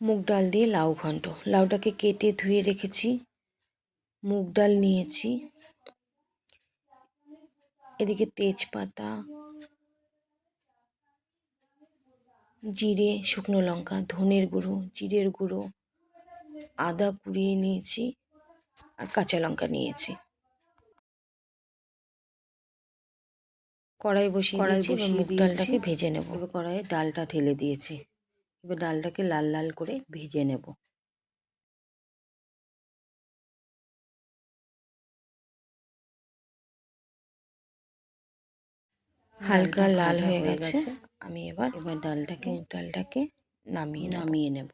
মুগ ডাল দিয়ে লাউ ঘন্ট। লাউটাকে কেটে ধুয়ে রেখেছি, মুগ ডাল নিয়েছি, এদিকে তেজপাতা, জিরে, শুকনো লঙ্কা, ধনের গুঁড়ো, জিরের গুঁড়ো, আদা কুড়িয়ে নিয়েছি আর কাঁচা লঙ্কা নিয়েছি। কড়াই বসিয়ে দিয়েছি, এবার মুগ ডালটাকে ভেজে নেব। এবার কড়াইয়ে ডালটা ঢেলে দিয়েছি, এবার ডালটাকে লাল লাল করে ভেজে নেব। হালকা লাল হয়ে গেছে, আমি এবার ডালটাকে নামিয়ে নেব।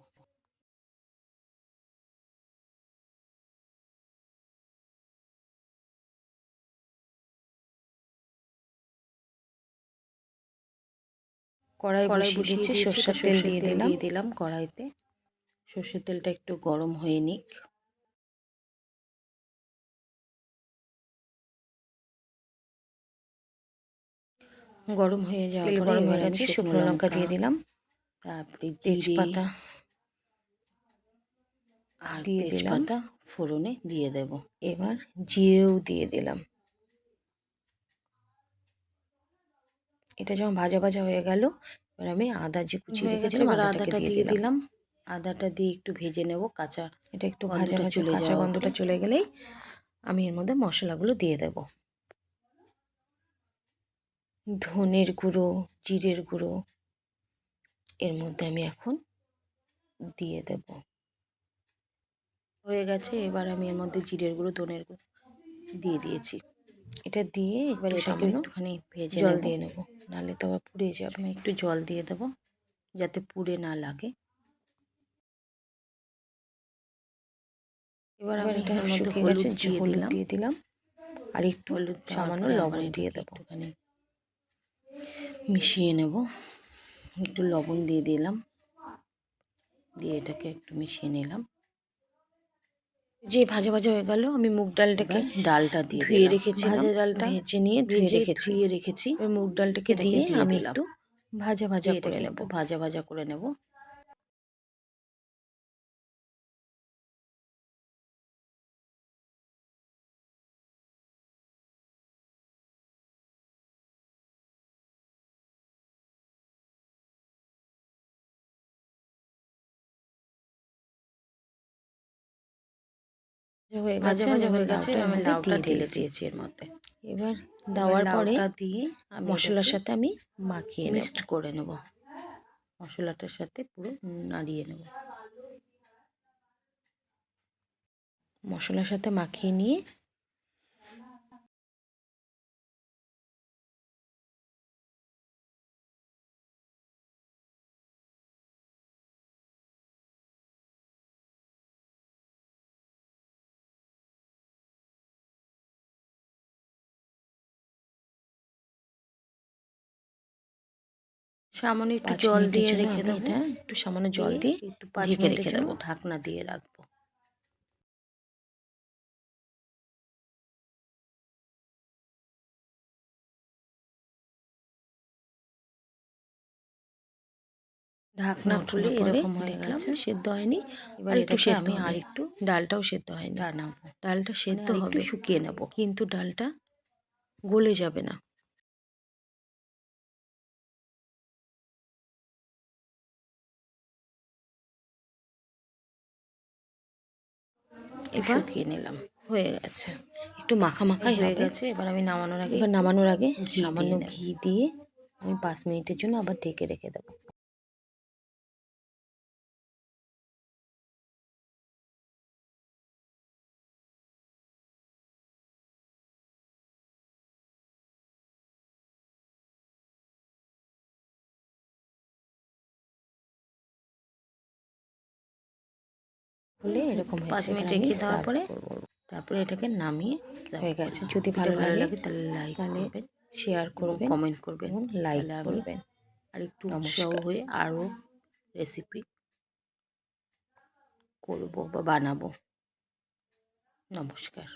কড়াই বসিয়ে দিয়েছি, সরষের তেল দিয়ে দিলাম কড়াইতে। সরষের তেলটা একটু গরম হয়ে নিক। গরম হয়ে যাওয়ার পরে গরম হয়ে গেছে, শুকনো লঙ্কা দিয়ে দিলাম, তারপরে তেজপাতা আর তেজপাতা ফোড়নে দিয়ে দেব। এবার জিরেও দিয়ে দিলাম। এটা যখন ভাজা ভাজা হয়ে গেল, এবার আমি আদা যে কুচি রেখেছিলাম আদাটাকে দিয়ে দিলাম। আদাটা দিয়ে একটু ভেজে নেব, এটা একটু ভাজা ভাজা কাঁচা গন্ধটা চলে গেলেই আমি এর মধ্যে মশলাগুলো দিয়ে দেব। ধনের গুঁড়ো, জিরের গুঁড়ো এর মধ্যে আমি এখন দিয়ে দেব। হয়ে গেছে, এবার আমি এর মধ্যে জিরের গুঁড়ো, ধনের গুঁড়ো দিয়ে দিয়েছি। এটা দিয়ে এবার এটাকে একটুখানি ভেজে জল দিয়ে নেব, নাহলে তো আবার পুড়ে যাবে। একটু জল দিয়ে দেবো যাতে পুড়ে না লাগে। এবার এটা শুকিয়ে গেছে, হলুদ দিয়ে দিলাম আর একটু সামান্য লবণ দিয়ে দেবো। একটুখানি মিশিয়ে নেব, একটু লবণ দিয়ে দিলাম, দিয়ে এটাকে একটু মিশিয়ে নিলাম। যে ভাজা ভাজা হয়ে গেল, আমি মুগ ডালটাকে ধুয়ে রেখেছিলাম, ভেজে নিয়ে ধুয়ে রেখেছি। মুগ ডালটাকে দিয়ে আমি একটু ভাজা ভাজা করে নেব। ভাজা হয়ে গেছে, আমি লাউটা ঢেলে দিয়েছি এর মধ্যে। এবার দেওয়ার পরে দিয়ে মশলার সাথে আমি মাখিয়ে মিক্সড করে নেব, মশলাটার সাথে পুরো নাড়িয়ে নেব। মশলার সাথে মাখিয়ে নিয়ে সামান্য একটু জল দিয়ে রেখে দেবো, একটু সামান্য জল দিয়ে একটু ঢেকে রেখে দেবো, ঢাকনা দিয়ে রাখবো। ঢাকনা খুলে এরকম হয়ে গেছে, সেদ্ধ হয়নি। এবার এটাকে আমি আর একটু, ডালটাও সেদ্ধ হয়নি, ডালটা সেদ্ধ হবে, শুকিয়ে নেব, কিন্তু ডালটা গলে যাবে না। এবার শুকিয়ে নিলাম, হয়ে গেছে, একটু মাখা মাখাই হয়ে গেছে। এবার আমি নামানোর আগে সামান্য ঘি দিয়ে আমি 5 মিনিটের জন্য আবার ঢেকে রেখে দেবো। হলে এরকম 5 মিনিট রেখে দেওয়ার পরে তারপরে এটাকে নামিয়ে হয়ে গেছে। যদি ভালো লাগে তাহলে লাইক করবেন, শেয়ার করবেন, কমেন্ট করবেন, লাইক করবেন। আর একটু উৎসাহ হয়ে আরও রেসিপি করব বা বানাবো। নমস্কার।